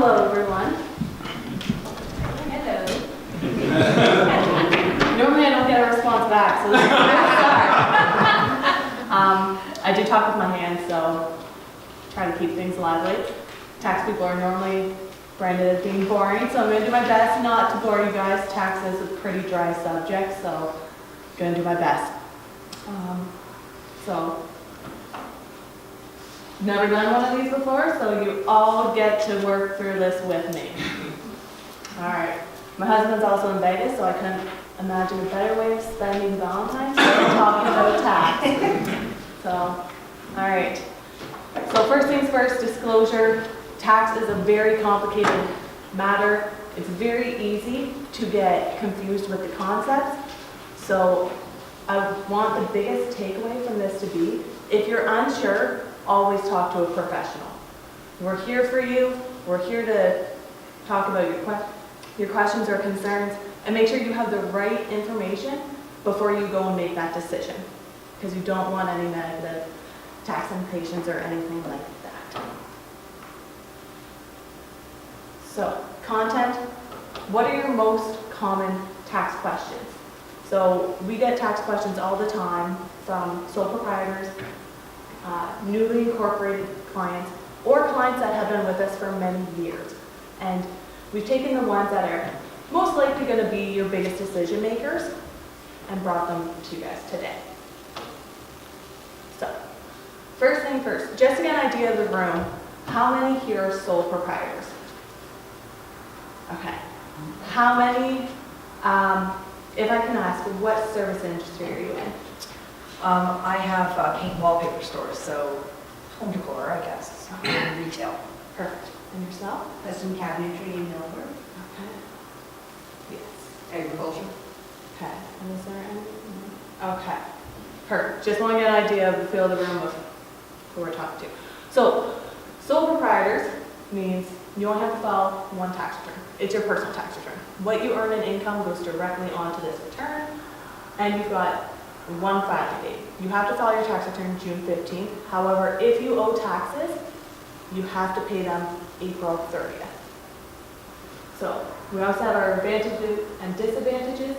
Hello, everyone. Hello. Normally I don't get a response back, so this is a good start. I do talk with my hands, so try to keep things lively. Tax people are normally branded as being boring, so I'm going to do my best not to bore you guys. Tax is a pretty dry subject, so I'm going to do my best. Never done one of these before, so you all get to work through this with me. All right. My husband's also in Vegas, so I couldn't imagine a better way of spending Valentine's Day than talking about tax. So, all right. So first things first, disclosure. Tax is a very complicated matter. It's very easy to get confused with the concepts. So I want the biggest takeaway from this to be, if you're unsure, always talk to a professional. We're here for you. We're here to talk about your questions or concerns, and make sure you have the right information before you go and make that decision, because you don't want any negative tax implications or anything like that. So, content. What are your most common tax questions? So we get tax questions all the time from sole proprietors, newly incorporated clients, or clients that have been with us for many years. And we've taken the ones that are most likely going to be your biggest decision makers and brought them to you guys today. So, first thing first, just to get an idea of the room, how many here are sole proprietors? Okay. How many, if I can ask, what service industry are you in? I have paint and wallpaper stores, so home decor, I guess, and retail. Perfect. And yourself? Custom cabinetry in Norfolk. Okay. Yes. Agriculture. Okay. And is there anything? Okay. Perfect. Just want to get an idea of the feel of the room of who we're talking to. So, sole proprietors means you only have to file one tax return. It's your personal tax return. What you earn in income goes directly onto this return, and you've got one filing date. You have to file your tax return June 15th. However, if you owe taxes, you have to pay them April 30th. So we also have our advantages and disadvantages.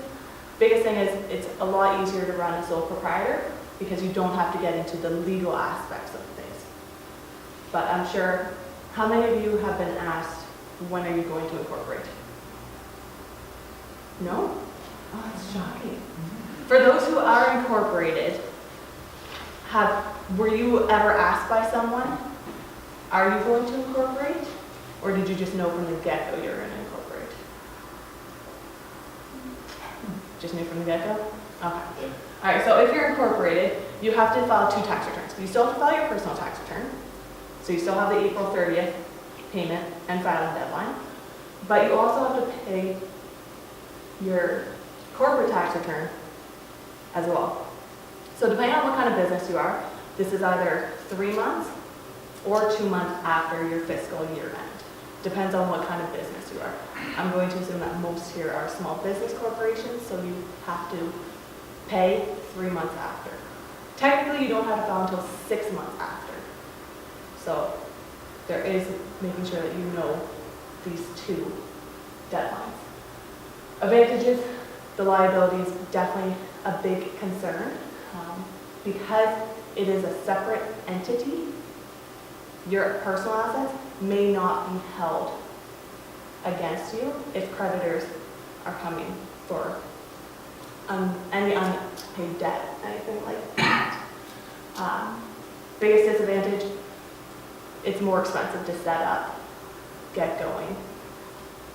Biggest thing is it's a lot easier to run a sole proprietor because you don't have to get into the legal aspects of things. But I'm sure, how many of you have been asked, when are you going to incorporate? No? Oh, that's shocking. For those who are incorporated, were you ever asked by someone, are you going to incorporate? Or did you just know from the get-go you're going to incorporate? Just knew from the get-go? Okay. All right, so if you're incorporated, you have to file two tax returns. You still have to file your personal tax return, so you still have the April 30th payment and filing deadline, but you also have to pay your corporate tax return as well. So depending on what kind of business you are, this is either 3 months or 2 months after your fiscal year end. Depends on what kind of business you are. I'm going to assume that most here are small business corporations, so you have to pay 3 months after. Technically, you don't have to file until 6 months after. So there is making sure that you know these two deadlines. Advantages, the liability is definitely a big concern. Because it is a separate entity, your personal assets may not be held against you if creditors are coming for any unpaid debt, anything like that. Biggest disadvantage, it's more expensive to set up, get going.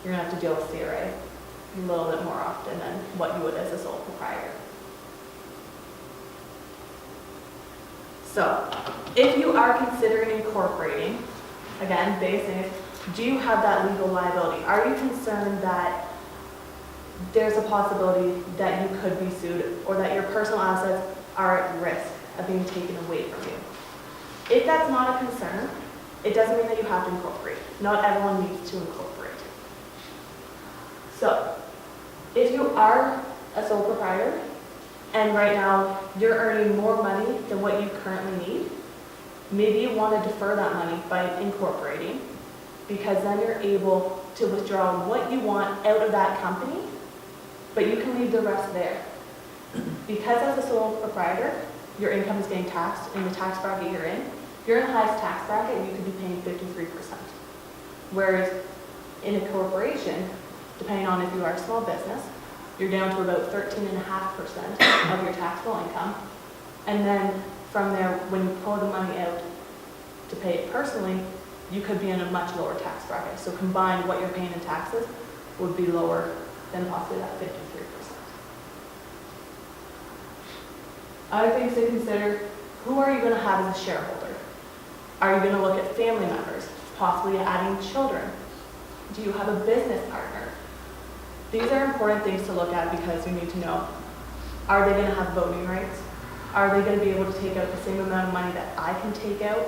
You're going to have to deal with CRA a little bit more often than what you would as a sole proprietor. So, if you are considering incorporating, again, biggest thing is, do you have that legal liability? Are you concerned that there's a possibility that you could be sued or that your personal assets are at risk of being taken away from you? If that's not a concern, it doesn't mean that you have to incorporate. Not everyone needs to incorporate. So, if you are a sole proprietor, and right now you're earning more money than what you currently need, maybe you want to defer that money by incorporating, because then you're able to withdraw what you want out of that company, but you can leave the rest there. Because as a sole proprietor, your income is getting taxed in the tax bracket you're in. If you're in the highest tax bracket, you could be paying 53%. Whereas in a corporation, depending on if you are a small business, you're down to about 13.5% of your taxable income. And then from there, when you pull the money out to pay it personally, you could be in a much lower tax bracket. So combined, what you're paying in taxes would be lower than possibly that 53%. Other things to consider, who are you going to have as a shareholder? Are you going to look at family members, possibly adding children? Do you have a business partner? These are important things to look at because you need to know, are they going to have voting rights? Are they going to be able to take out the same amount of money that I can take out?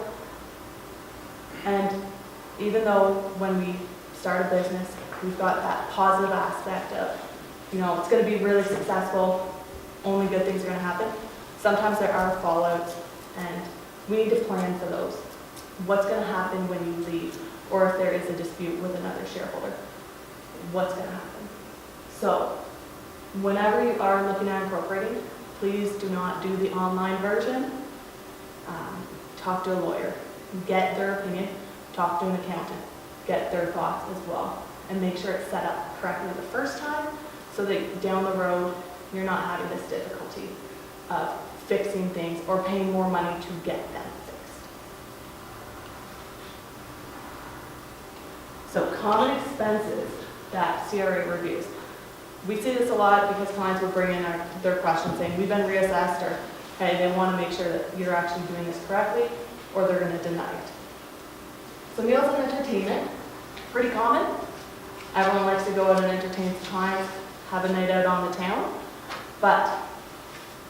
And even though when we start a business, we've got that positive aspect of, it's going to be really successful, only good things are going to happen. Sometimes there are fallouts, and we need to plan for those. What's going to happen when you leave, or if there is a dispute with another shareholder? What's going to happen? So, whenever you are looking at incorporating, please do not do the online version. Talk to a lawyer, get their opinion, talk to an accountant, get their thoughts as well, and make sure it's set up correctly the first time so that down the road you're not having this difficulty of fixing things or paying more money to get them fixed. So common expenses that CRA reviews. We see this a lot because clients will bring in their questions saying, we've been reassessed, or hey, they want to make sure that you're actually doing this correctly, or they're going to deny it. So meals and entertainment, pretty common. Everyone likes to go out and entertain some clients, have a night out on the town, but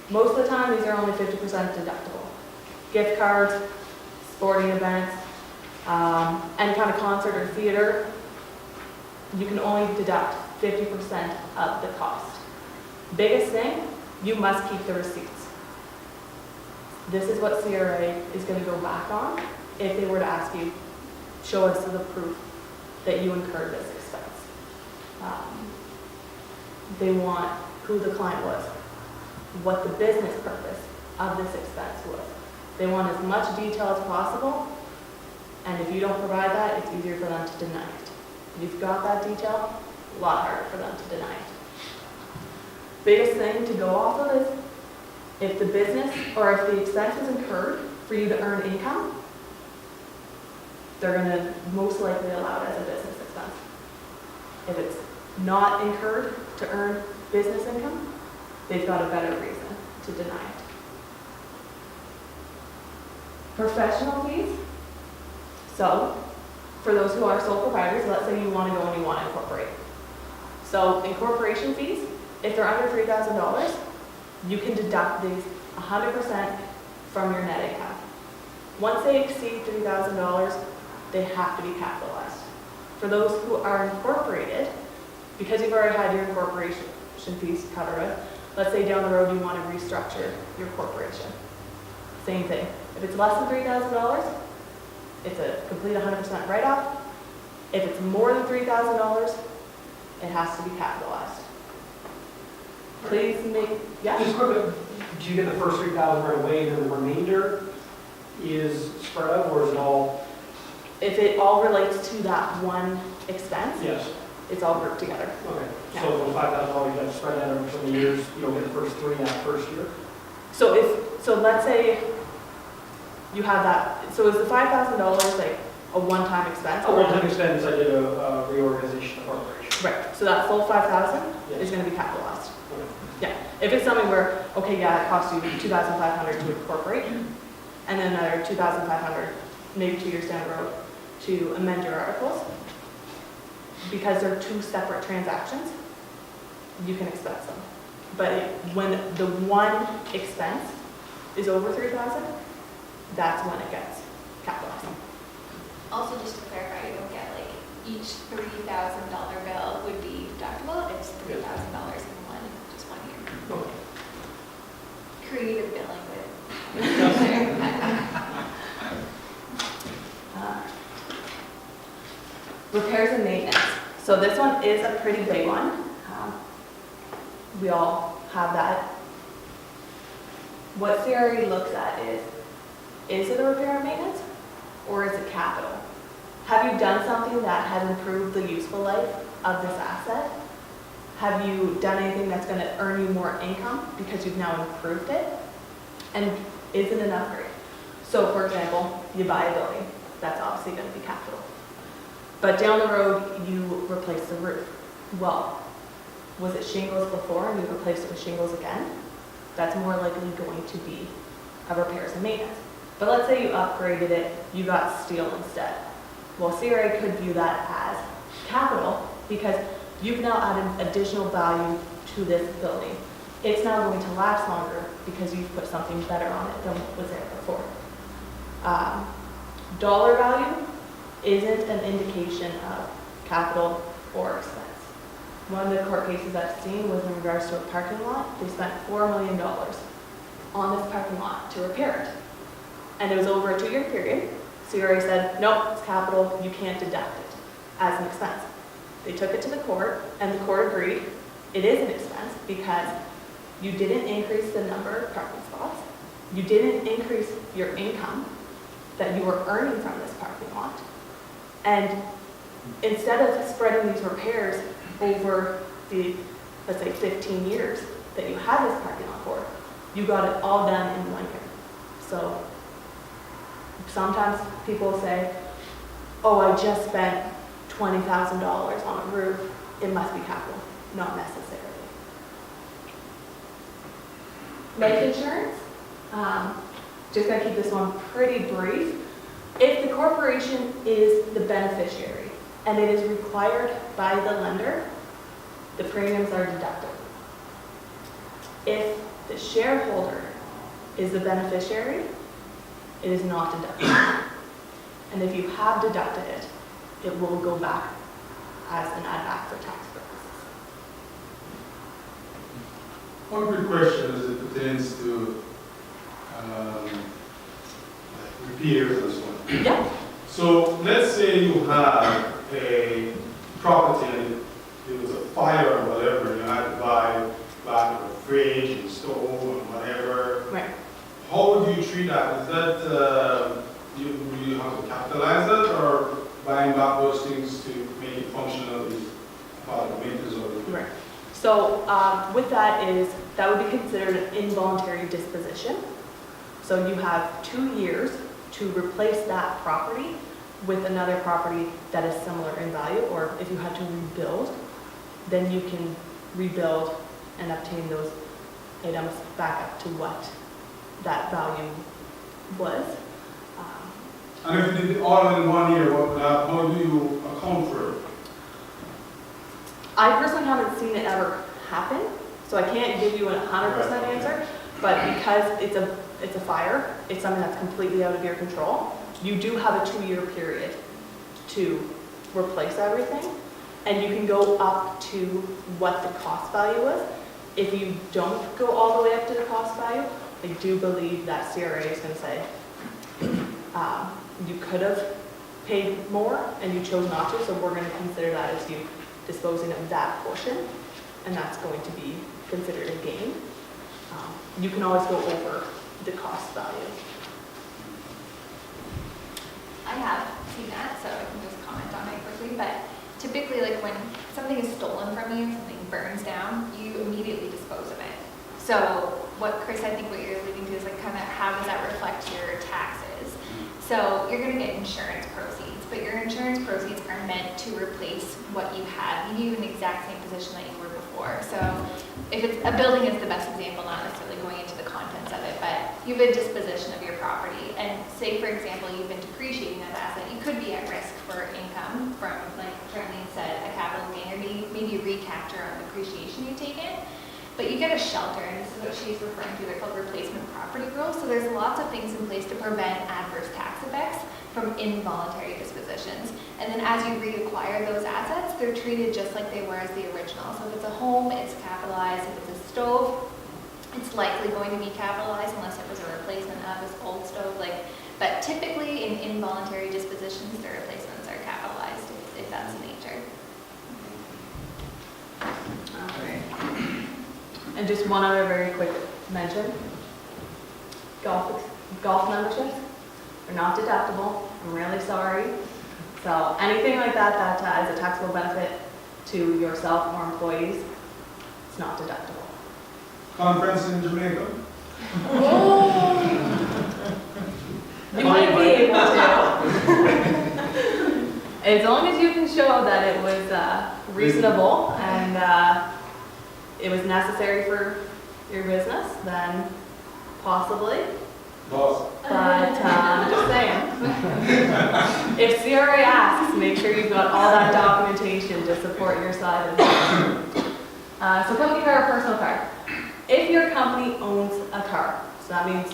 most of the time these are only 50% deductible. Gift cards, sporting events, any kind of concert or theater, you can only deduct 50% of the cost. Biggest thing, you must keep the receipts. This is what CRA is going to go back on if they were to ask you, show us the proof that you incurred this expense. They want who the client was, what the business purpose of this expense was. They want as much detail as possible, and if you don't provide that, it's easier for them to deny it. If you've got that detail, a lot harder for them to deny it. Biggest thing to go off of is if the business or if the expense is incurred for you to earn income, they're going to most likely allow it as a business expense. If it's not incurred to earn business income, they've got a better reason to deny it. Professional fees. So, for those who are sole proprietors, let's say you want to go and you want to incorporate. So, incorporation fees, if they're under $3,000, you can deduct these 100% from your net income. Once they exceed $3,000, they have to be capitalized. For those who are incorporated, because you've already had your incorporation fees covered, let's say down the road you want to restructure your corporation. Same thing. If it's less than $3,000, it's a complete 100% write-off. If it's more than $3,000, it has to be capitalized. Please make, yeah? Just quickly, do you get the first 3,000 right away and then the remainder is spread out, or is it all? If it all relates to that one expense, Yes. it's all grouped together. Okay. Yeah. So the $5,000 you got to spread that over so many years, you don't get the first three that first year? So let's say you have that, so is the $5,000 like a one-time expense? A one-time expense, I did a reorganization of corporation. Right, so that full $5,000 Yes. is going to be capitalized. Okay. Yeah, if it's something where, okay, yeah, it costs you $2,500 to incorporate, and then another $2,500, maybe 2 years down the road, to amend your articles, because they're two separate transactions, you can expense them. But when the one expense is over $3,000, that's when it gets capitalized. Also, just to clarify, you don't get like each $3,000 bill would be deductible. It's $3,000 in just 1 year. Okay. Creative billing with. Repairs and maintenance. So this one is a pretty big one. We all have that. What CRE looks at is it a repair and maintenance or is it capital? Have you done something that has improved the useful life of this asset? Have you done anything that's going to earn you more income because you've now improved it? And is it an upgrade? So for example, you buy a building, that's obviously going to be capital. But down the road, you replace the roof. Well, was it shingles before and you replaced it with shingles again? That's more likely going to be a repairs and maintenance. But let's say you upgraded it, you got steel instead. Well, CRA could view that as capital because you've now added additional value to this building. It's now going to last longer because you've put something better on it than what was there before. Dollar value isn't an indication of capital or expense. One of the court cases I've seen was in regards to a parking lot. They spent $4 million on this parking lot to repair it. And it was over a 2-year period. CRA said, nope, it's capital, you can't deduct it as an expense. They took it to the court, and the court agreed it is an expense because you didn't increase the number of parking spots, you didn't increase your income that you were earning from this parking lot, and instead of spreading these repairs over the, let's say, 15 years that you had this parking lot for, you got it all done in 1 year. So sometimes people say, oh, I just spent $20,000 on a roof, it must be capital. Not necessarily. Life insurance, just gonna keep this one pretty brief. If the corporation is the beneficiary and it is required by the lender, the premiums are deducted. If the shareholder is the beneficiary, it is not deducted. And if you have deducted it, it will go back as an add back for tax purposes. One quick question as it pertains to repairs and so on. Yeah. So let's say you have a property and there was a fire or whatever, and you had to buy back a fridge and stove and whatever. Right. How would you treat that? Is that, you have to capitalize it or buying back those things to make it functional is part of the maintenance of it? Right. So with that would be considered an involuntary disposition. So you have 2 years to replace that property with another property that is similar in value, or if you had to rebuild, then you can rebuild and obtain those items back up to what that value was. And if you did it all in 1 year, how do you account for it? I personally haven't seen it ever happen, so I can't give you a 100% answer, but because it's a fire, it's something that's completely out of your control, you do have a 2-year period to replace everything, and you can go up to what the cost value is. If you don't go all the way up to the cost value, I do believe that CRA is going to say, you could have paid more and you chose not to, so we're going to consider that as you disposing of that portion, and that's going to be considered a gain. You can always go over the cost value. I have seen that, so I can just comment on it quickly, but typically, like when something is stolen from you, something burns down, you immediately dispose of it. So what Chris, I think what you're alluding to is like kind of how does that reflect your taxes? So you're going to get insurance proceeds, but your insurance proceeds are meant to replace what you had, leave you in the exact same position that you were before. So if it's a building is the best example, not necessarily going into the contents of it, but you have a disposition of your property, and say for example you've been depreciating that asset, you could be at risk for income from, like Charlene said, a capital gain or maybe recapture on the depreciation you've taken. But you get a shelter, and this is what she's referring to, they're called replacement property rules. So there's lots of things in place to prevent adverse tax effects from involuntary dispositions. And then as you reacquire those assets, they're treated just like they were as the original. So if it's a home, it's capitalized. If it's a stove, it's likely going to be capitalized unless it was a replacement of this old stove. But typically in involuntary dispositions, the replacements are capitalized if that's And just one other very quick mention. Golf memberships are not deductible. I'm really sorry. So anything like that that is a taxable benefit to yourself or employees, it's not deductible. Conference in Jamaica. You might be able to. As long as you can show that it was reasonable and it was necessary for your business, then possibly. Boss. But I'm just saying. If CRA asks, make sure you've got all that documentation to support your side of it. So company car or personal car. If your company owns a car, so that means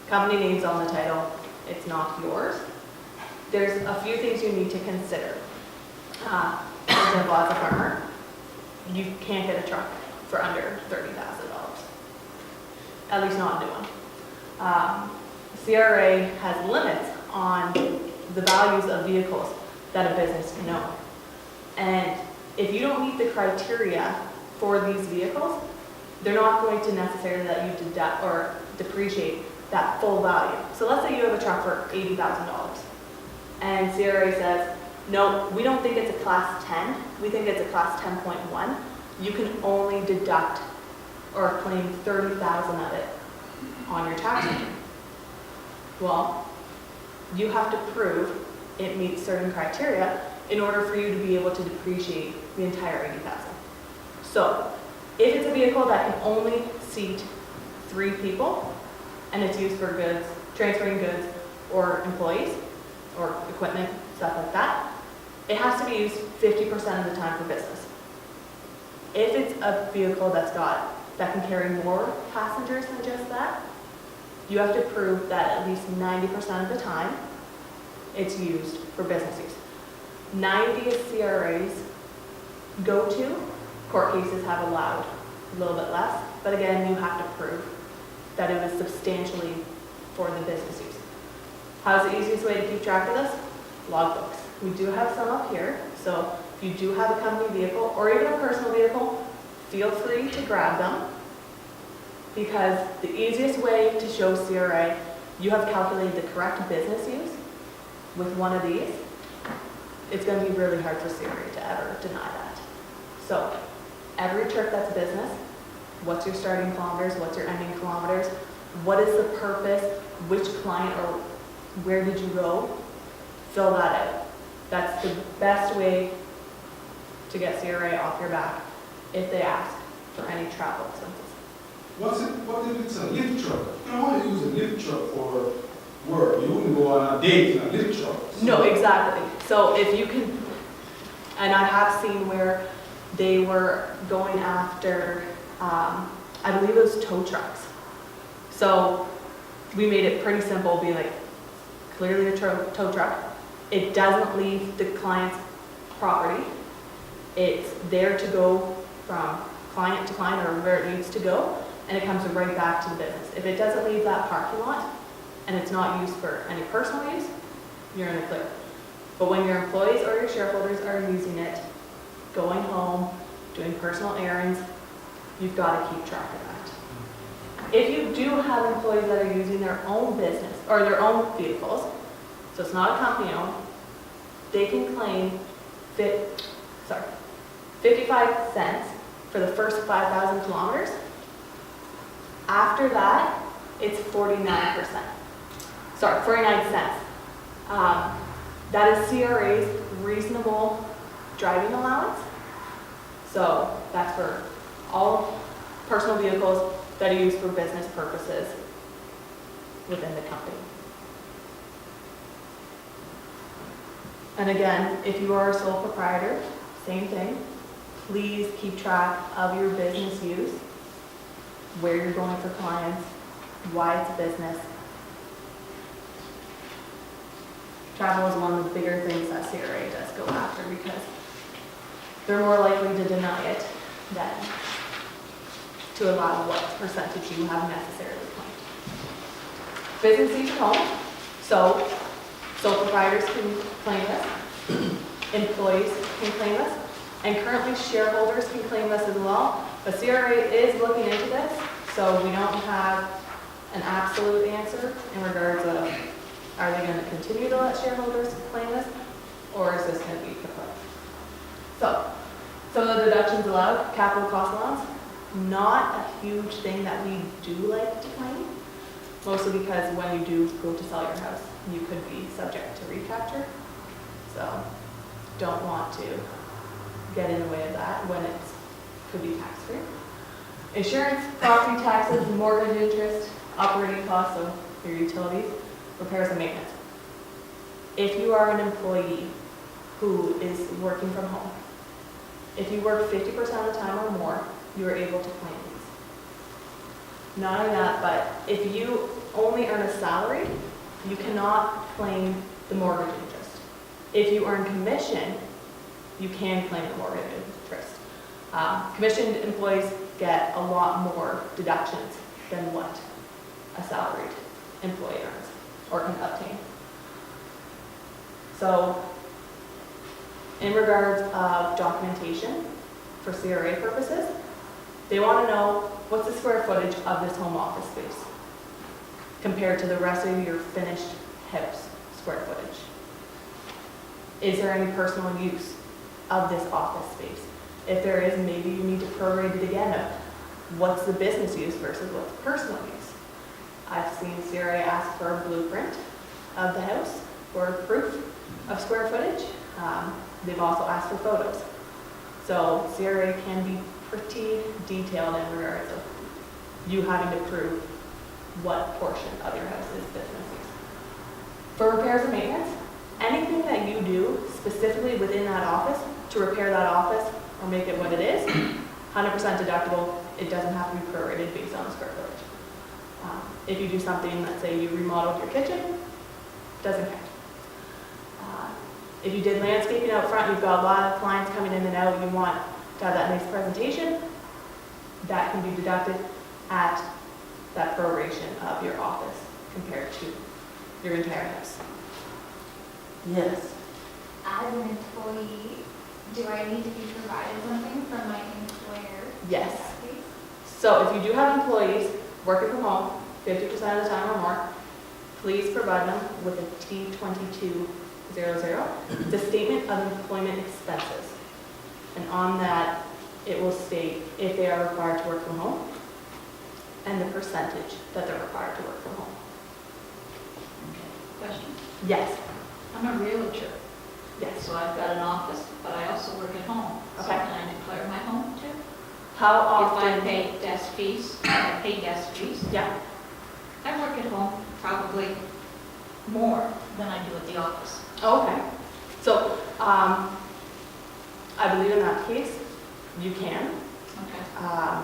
company name's on the title, it's not yours, there's a few things you need to consider. For example, as a farmer, you can't get a truck for under $30,000. At least not a new one. CRA has limits on the values of vehicles that a business can own. And if you don't meet the criteria for these vehicles, they're not going to necessarily let you deduct or depreciate that full value. So let's say you have a truck for $80,000 and CRA says, no, we don't think it's a class 10, we think it's a class 10.1. You can only deduct or claim $30,000 of it on your tax return. Well, you have to prove it meets certain criteria in order for you to be able to depreciate the entire $80,000. So, if it's a vehicle that can only seat 3 people and it's used for goods, transferring goods or employees or equipment, stuff like that, it has to be used 50% of the time for business. If it's a vehicle that can carry more passengers than just that, you have to prove that at least 90% of the time it's used for business use. 90 is CRA's go-to. Court cases have allowed a little bit less, but again, you have to prove that it was substantially for the business use. How's the easiest way to keep track of this? Logbooks. We do have some up here, so if you do have a company vehicle or even a personal vehicle, feel free to grab them, because the easiest way to show CRA you have calculated the correct business use with one of these, it's going to be really hard for CRA to ever deny that. So every trip that's business, what's your starting kilometers, what's your ending kilometers, what is the purpose, which client or where did you go, fill that out. That's the best way to get CRA off your back if they ask for any travel expenses. What if it's a lift truck? You don't want to use a lift truck for work. You wouldn't go on a date in a lift truck. No, exactly. So if you can, and I have seen where they were going after, I believe it was tow trucks. So we made it pretty simple, be like, clearly a tow truck. It doesn't leave the client's property. It's there to go from client to client or where it needs to go, and it comes right back to the business. If it doesn't leave that parking lot and it's not used for any personal use, you're in the clear. But when your employees or your shareholders are using it, going home, doing personal errands, you've got to keep track of that. If you do have employees that are using their own business or their own vehicles, so it's not a company owned, they can claim 55 cents for the first 5,000 kilometers. After that, it's 49%. Sorry, 49 cents. That is CRA's reasonable driving allowance. So that's for all personal vehicles that are used for business purposes within the company. And again, if you are a sole proprietor, same thing. Please keep track of your business use, where you're going for clients, why it's a business. Travel is one of the bigger things that CRA does go after because they're more likely to deny it than to allow what percentage you have necessarily claimed. Business use at home, so sole proprietors can claim this, employees can claim this, and currently shareholders can claim this as well, But CRA is looking into this, so we don't have an absolute answer in regards of, are they gonna continue to let shareholders claim this, or is this gonna be kaput? So, some of the deductions allowed, capital cost allowance, not a huge thing that we do like to claim, mostly because when you do go to sell your house, you could be subject to recapture. So, don't want to get in the way of that when it could be tax-free. Insurance, property taxes, mortgage interest, operating costs, so your utilities, repairs and maintenance. If you are an employee who is working from home, if you work 50% of the time or more, you are able to claim these. Not only that, but if you only earn a salary, you cannot claim the mortgage interest. If you earn commission, you can claim the mortgage interest. Commissioned employees get a lot more deductions than what a salaried employee earns or can obtain. So, in regards of documentation for CRA purposes, they want to know what's the square footage of this home office space compared to the rest of your finished house square footage. Is there any personal use of this office space? If there is, maybe you need to prorate it again of what's the business use versus what's personal use. I've seen CRA ask for a blueprint of the house for proof of square footage. They've also asked for photos. So CRA can be pretty detailed in regards of you having to prove what portion of your house is business use. For repairs and maintenance, anything that you do specifically within that office to repair that office or make it what it is, 100% deductible. It doesn't have to be prorated based on the square footage. If you do something, let's say you remodeled your kitchen, doesn't count. If you did landscaping out front, you've got a lot of clients coming in and out, you want to have that nice presentation, that can be deducted at that proration of your office compared to your entire house. Yes. As an employee, do I need to be provided something from my employer? Yes. In that case? So if you do have employees working from home 50% of the time or more, please provide them with a T2200, the statement of employment expenses. And on that, it will state if they are required to work from home and the percentage that they're required to work from home. Question. Yes, I'm a realtor, yes. so I've got an office, but I also work at home. So Okay. can I declare my home too? How If I often? pay desk fees, I pay desk fees. Yeah, I work at home probably more than I do at the office. oh, okay. So, I believe in that case, you can. Okay. Are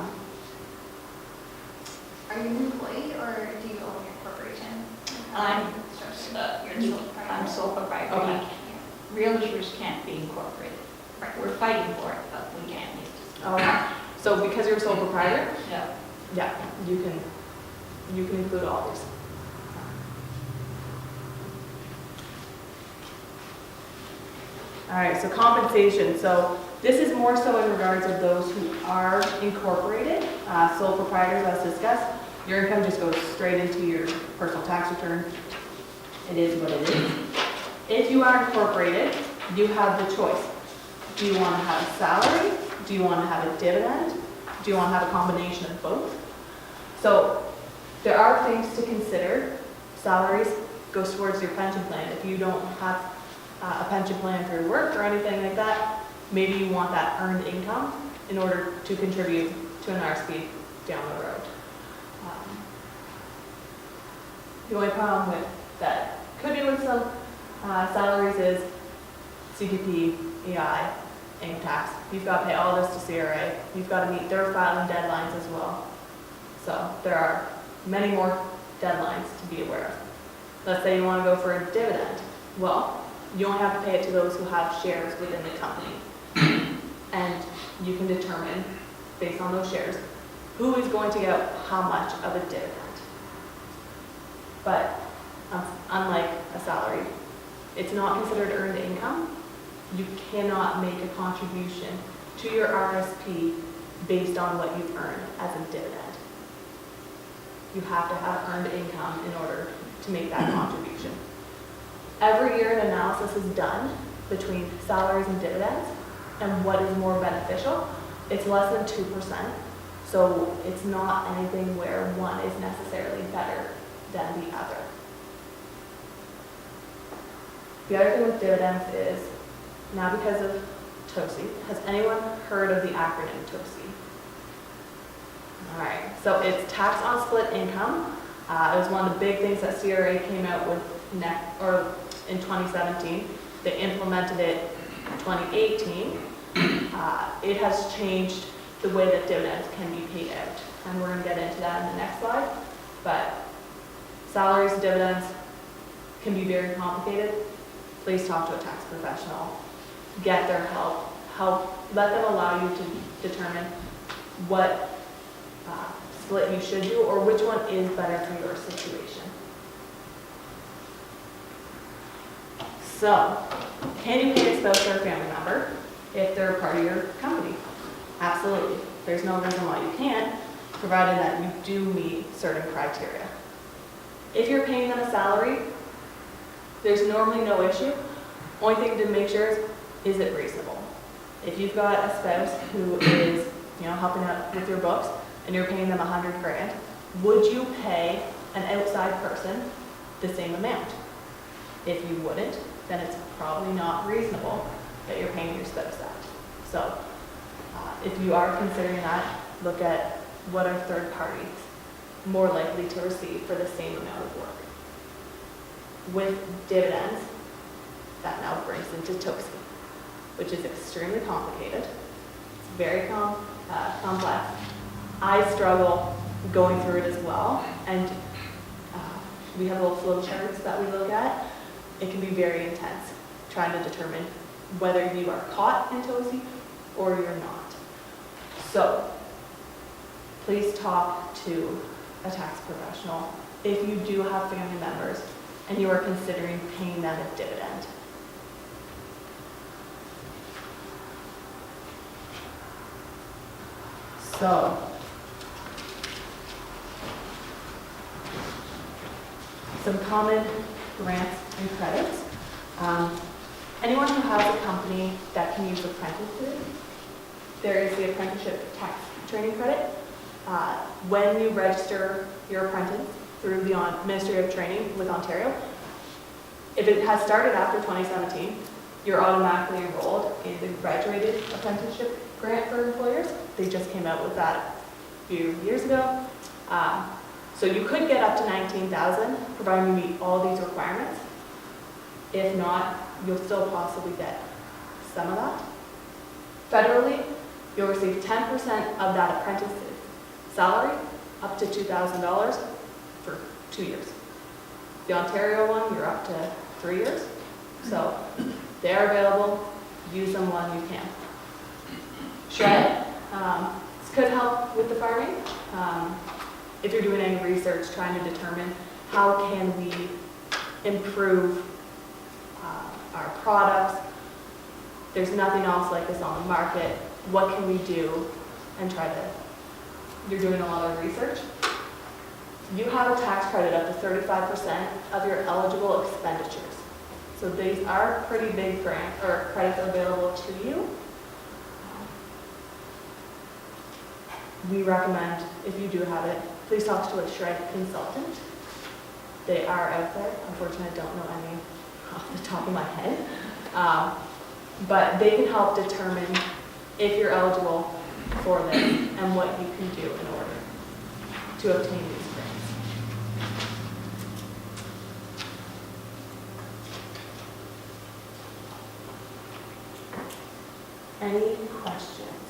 you an employee or do you own your corporation? I'm, You're sole proprietor. I'm sole proprietor. Okay. Realtors can't be incorporated. Right. We're fighting for it, but we can't use it. Okay. So because you're a sole proprietor, Yeah. yeah, you can include all these. All right, so compensation. So this is more so in regards of those who are incorporated, sole proprietors as discussed. Your income just goes straight into your personal tax return. It is what it is. If you are incorporated, you have the choice. Do you want to have a salary? Do you want to have a dividend? Do you want to have a combination of both? So there are things to consider. Salaries goes towards your pension plan. If you don't have a pension plan for your work or anything like that, maybe you want that earned income in order to contribute to an RSP down the road. The only problem with that could be with some salaries is CPP, EI, income tax. You've got to pay all this to CRA. You've got to meet their filing deadlines as well. So there are many more deadlines to be aware of. Let's say you want to go for a dividend. Well, you only have to pay it to those who have shares within the company. And you can determine, based on those shares, who is going to get how much of a dividend. But unlike a salary, it's not considered earned income. You cannot make a contribution to your RSP based on what you've earned as a dividend. You have to have earned income in order to make that contribution. Every year, an analysis is done between salaries and dividends and what is more beneficial. It's less than 2%, so it's not anything where one is necessarily better than the other. The other thing with dividends is, now because of TOSI, has anyone heard of the acronym TOSI? All right, so it's tax on split income. It was one of the big things that CRA came out with in 2017. They implemented it in 2018. It has changed the way that dividends can be paid out, and we're going to get into that in the next slide. But salaries and dividends can be very complicated. Please talk to a tax professional. Get their help. Let them allow you to determine what split you should do or which one is better for your situation. So, can you pay a spouse or a family member if they're a part of your company? Absolutely. There's no reason why you can't, provided that you do meet certain criteria. If you're paying them a salary, there's normally no issue. Only thing to make sure is it reasonable? If you've got a spouse who is, helping out with your books and you're paying them $100,000, would you pay an outside person the same amount? If you wouldn't, then it's probably not reasonable that you're paying your spouse that. So, if you are considering that, look at what are third parties more likely to receive for the same amount of work. With dividends, that now brings into TOSI, which is extremely complicated. It's very complex. I struggle going through it as well, and we have little flow charts that we look at. It can be very intense trying to determine whether you are caught in TOSI or you're not. So, please talk to a tax professional if you do have family members and you are considering paying them a dividend. So, some common grants and credits. Anyone who has a company that can use apprentices, there is the apprenticeship tax training credit. When you register your apprentice through the Ministry of Training with Ontario, if it has started after 2017, you're automatically enrolled in the graduated apprenticeship grant for employers. They just came out with that a few years ago. So you could get up to $19,000, providing you meet all these requirements. If not, you'll still possibly get some of that. Federally, you'll receive 10% of that apprentice's salary, up to $2,000 for 2 years. The Ontario one, you're up to 3 years. So they are available. Use them when you can. Shred. This could help with the farming. If you're doing any research trying to determine how can we improve our products, there's nothing else like this on the market, what can we do, and you're doing a lot of research. You have a tax credit up to 35% of your eligible expenditures. So these are pretty big grants or credits available to you. We recommend, if you do have it, please talk to a shred consultant. They are out there. Unfortunately, I don't know any off the top of my head. But they can help determine if you're eligible for this and what you can do in order to obtain these grants. Any questions?